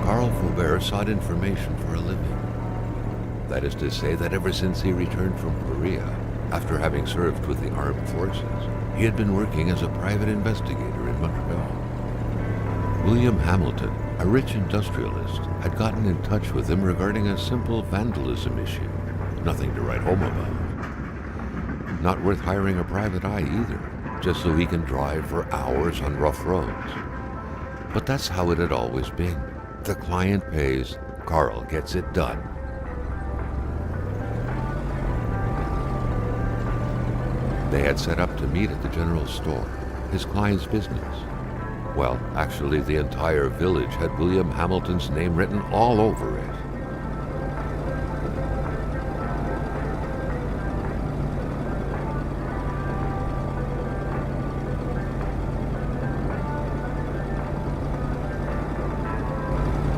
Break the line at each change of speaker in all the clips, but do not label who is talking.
Carl Faubert sought information for a living. That is to say that ever since he returned from Korea, after having served with the armed forces, he had been working as a private investigator in Montreal. William Hamilton, a rich industrialist, had gotten in touch with him regarding a simple vandalism issue. Nothing to write home about. Not worth hiring a private eye either, just so he can drive for hours on rough roads. But that's how it had always been. The client pays, Carl gets it done. They had set up to meet at the general store, his client's business. Well, actually, the entire village had William Hamilton's name written all over it.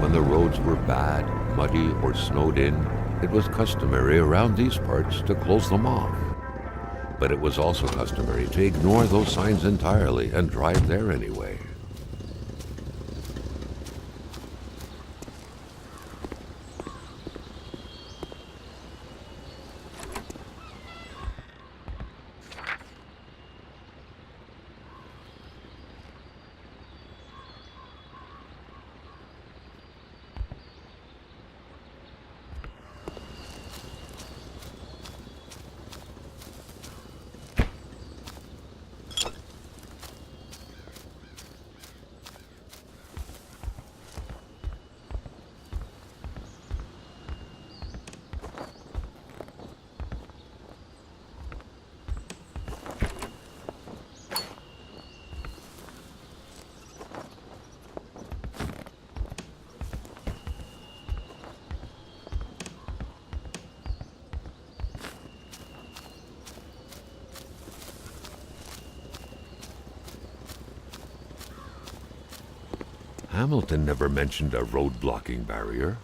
When the roads were bad, muddy, or snowed in, it was customary around these parts to close them off. But it was also customary to ignore those signs entirely and drive there anyway. Hamilton never mentioned a road-blocking barrier.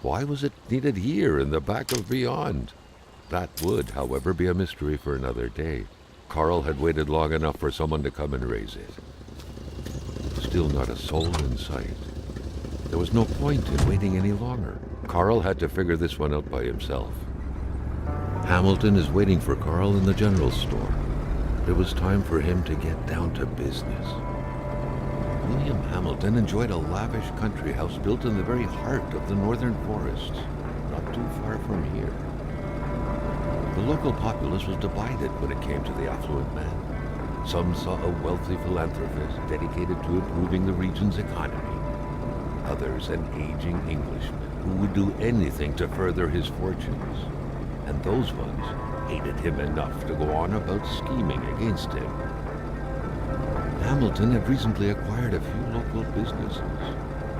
Why was it needed here in the back of beyond? That would, however, be a mystery for another day. Carl had waited long enough for someone to come and raise it. Still not a soul in sight. There was no point in waiting any longer. Carl had to figure this one out by himself. Hamilton is waiting for Carl in the general store. It was time for him to get down to business. William Hamilton enjoyed a lavish country house built in the very heart of the northern forests, not too far from here. The local populace was divided when it came to the affluent man. Some saw a wealthy philanthropist dedicated to improving the region's economy. Others an aging Englishman who would do anything to further his fortunes. And those ones hated him enough to go on about scheming against him. Hamilton had recently acquired a few local businesses,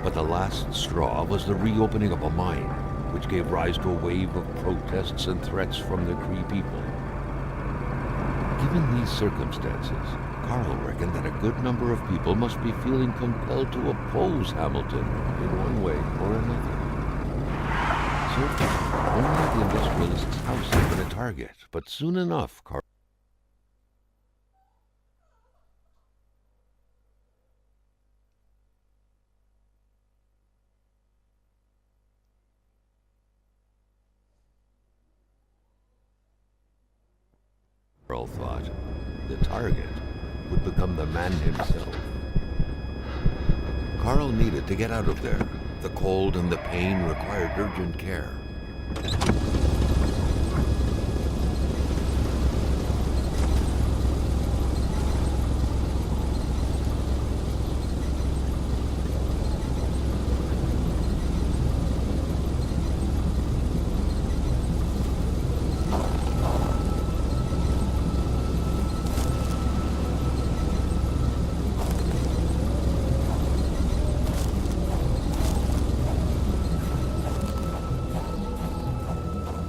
but the last straw was the reopening of a mine, which gave rise to a wave of protests and threats from the Cree people. Given these circumstances, Carl reckoned that a good number of people must be feeling compelled to oppose Hamilton in one way or another. So far, only the industrialist's house had been a target, but soon enough, Carl thought the target would become the man himself. Carl needed to get out of there. The cold and the pain required urgent care.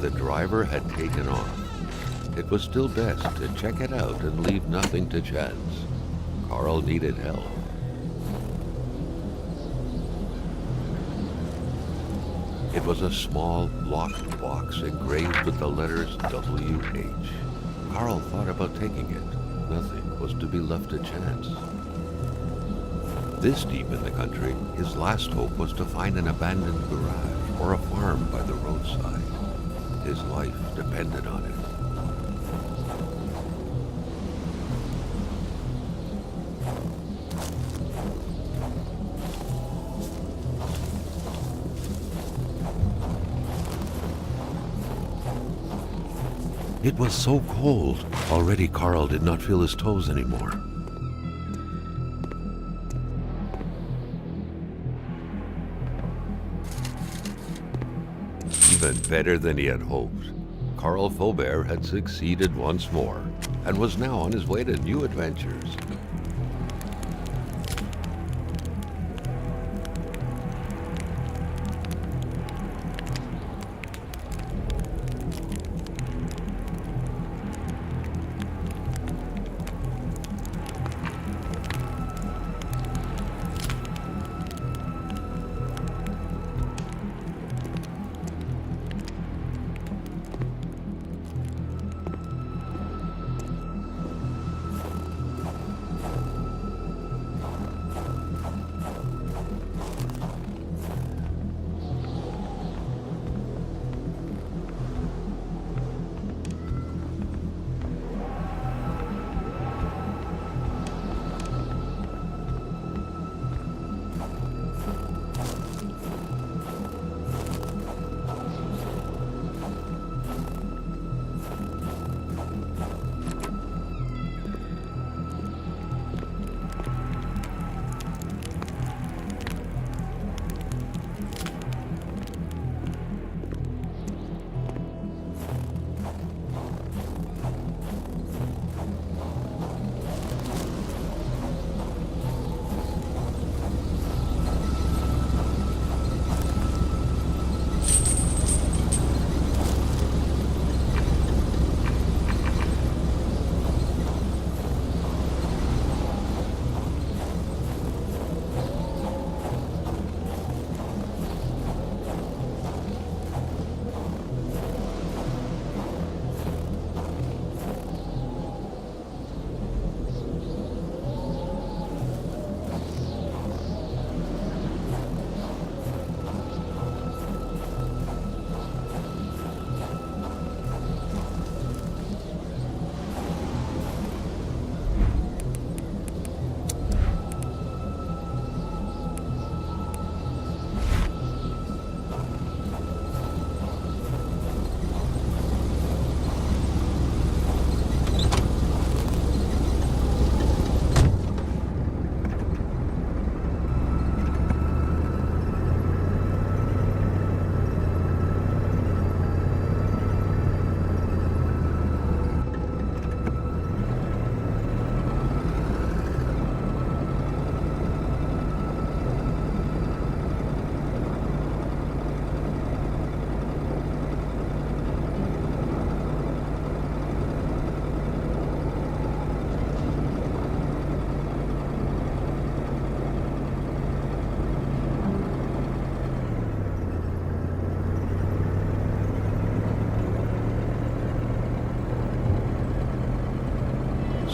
The driver had taken off. It was still best to check it out and leave nothing to chance. Carl needed help. It was a small, locked box engraved with the letters W.H. Carl thought about taking it. Nothing was to be left to chance. This deep in the country, his last hope was to find an abandoned garage or a farm by the roadside. His life depended on it. It was so cold. Already Carl did not feel his toes anymore. Even better than he had hoped. Carl Faubert had succeeded once more and was now on his way to new adventures.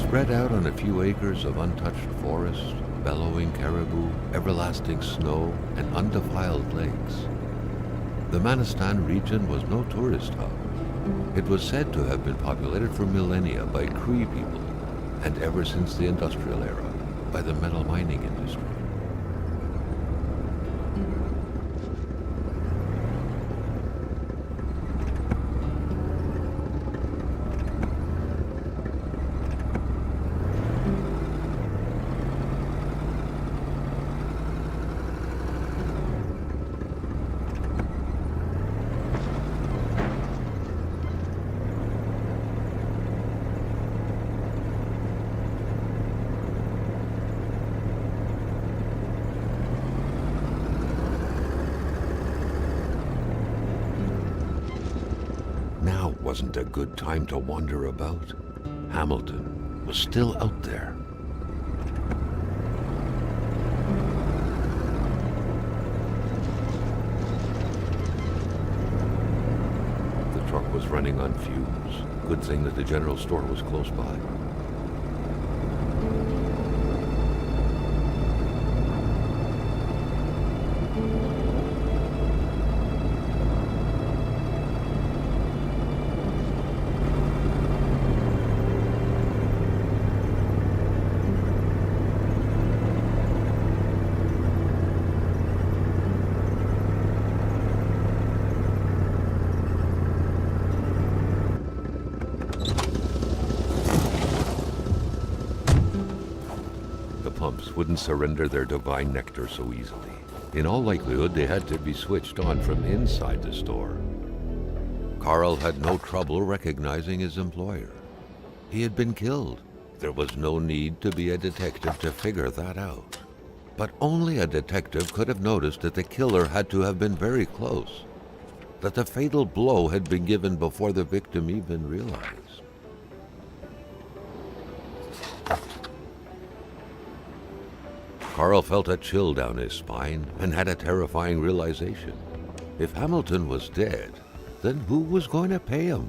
Spread out on a few acres of untouched forest, bellowing caribou, everlasting snow, and undefiled lakes. The Manistan region was no tourist hub. It was said to have been populated for millennia by Cree people, and ever since the industrial era, by the metal mining industry. Wasn't a good time to wander about. Hamilton was still out there. The truck was running on fumes. Good thing that the general store was close by. wouldn't surrender their divine nectar so easily. In all likelihood, they had to be switched on from inside the store. Carl had no trouble recognizing his employer. He had been killed. There was no need to be a detective to figure that out. But only a detective could have noticed that the killer had to have been very close, that the fatal blow had been given before the victim even realized. Carl felt a chill down his spine and had a terrifying realization. If Hamilton was dead, then who was going to pay him?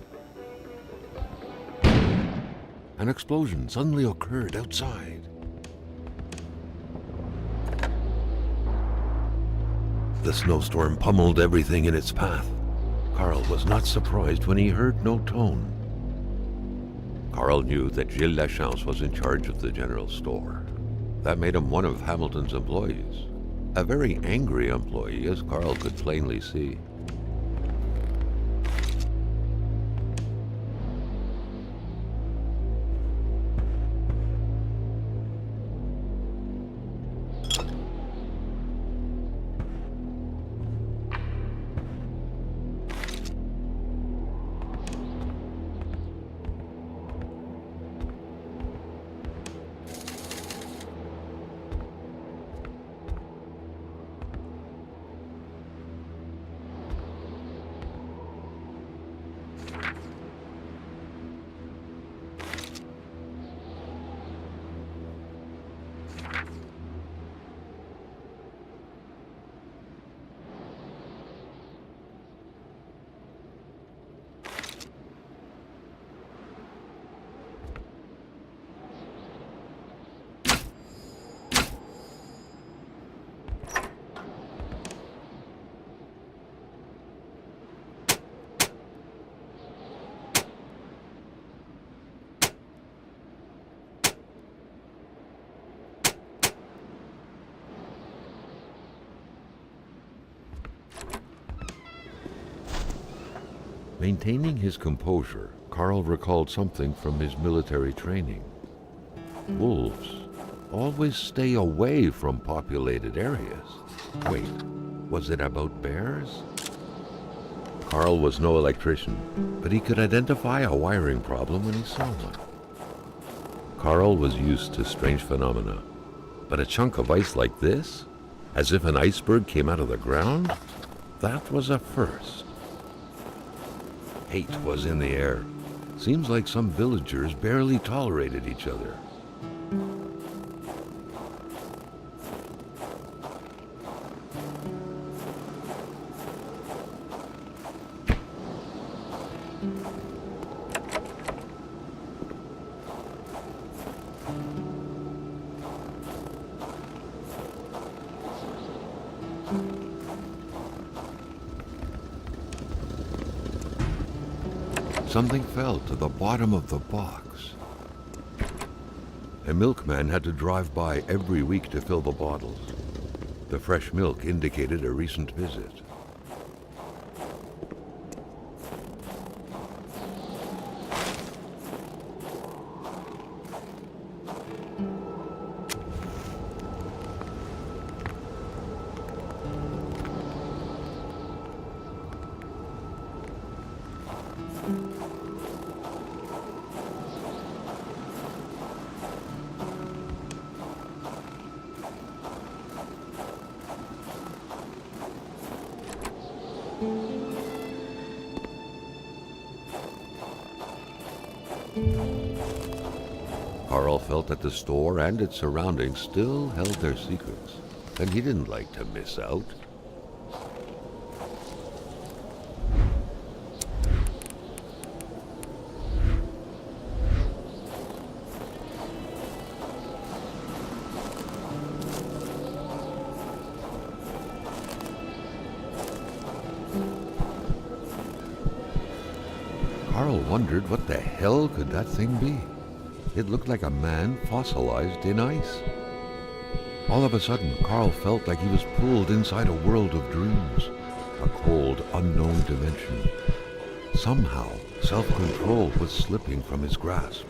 An explosion suddenly occurred outside. The snowstorm pummeled everything in its path. Carl was not surprised when he heard no tone. Carl knew that Gilles Lachance was in charge of the general store. That made him one of Hamilton's employees. A very angry employee, as Carl could plainly see. Maintaining his composure, Carl recalled something from his military training. Wolves always stay away from populated areas. Wait, was it about bears? Carl was no electrician, but he could identify a wiring problem when he saw one. Carl was used to strange phenomena, but a chunk of ice like this, as if an iceberg came out of the ground, that was a first. Hate was in the air. Seems like some villagers barely tolerated each other. Something fell to the bottom of the box. A milkman had to drive by every week to fill the bottles. The fresh milk indicated a recent visit. Carl felt that the store and its surroundings still held their secrets, and he didn't like to miss out. Carl wondered what the hell could that thing be. It looked like a man fossilized in ice. All of a sudden, Carl felt like he was pulled inside a world of dreams, a cold, unknown dimension. Somehow, self-control was slipping from his grasp.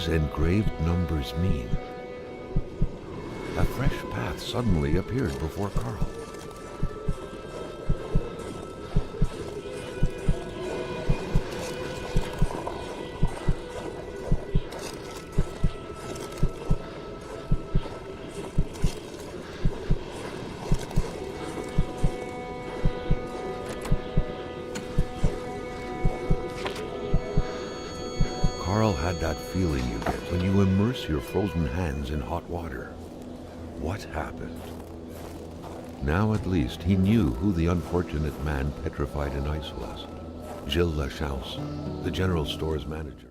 these engraved numbers mean? A fresh path suddenly appeared before Carl. Carl had that feeling you get when you immerse your frozen hands in hot water. What happened? Now at least he knew who the unfortunate man petrified in ice was. Gilles Lachance, the general store's manager.